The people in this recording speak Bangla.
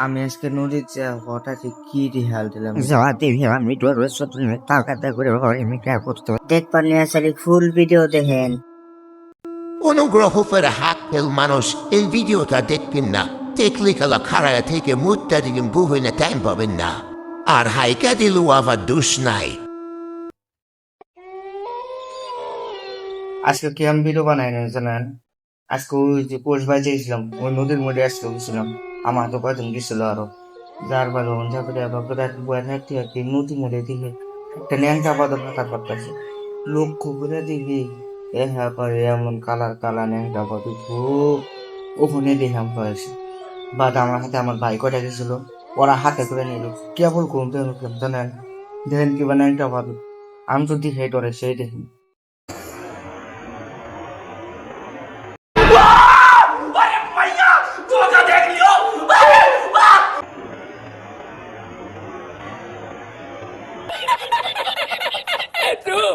আমি আজকে নদীতে হঠাৎ কি রিহাল দিলাম Zawadi bilang video resort ini tahu kata gue orang ini kayak foto. দেখবার নিয়ে আসলে ফুল ভিডিও দেখেন। অনুগ্রহ করে হাতফেল মানুষ এই ভিডিওটা দেখবেন না। দেখলে কালা খাড়ায় থেকে মুখটা দিলেন বুঝে টাইম পাবেন না। আর হাইকা দিলেও আবার দোষ নাই। আজকে কি আমি ভিডিও বানাই না জানেন? আজকে ওই যে কোষ বাজে গেছিলাম, ওই নদীর মধ্যে আজকে গেছিলাম। আমার তো কয়জন গেছিল আরো, যার বারো তারপরে বয়ে থাকতে থাকতে নদীর মধ্যে দিকে একটা ন্যাংটা পাতা ফাঁকার পাতাছে। লক্ষ্য করে দেখি হ্যাঁ করে এমন কালার কালার ন্যাংটা পাতা ওখানে দেখলাম হয়েছে। বাট আমার হাতে আমার ভাই কটা গেছিল, ওরা হাতে করে নিল কেবল ঘুমতে উঠলাম জানেন। দেখেন কি বা ন্যাংটা পাতা, আমি তো দেখে ডরে সেই দেখি। True.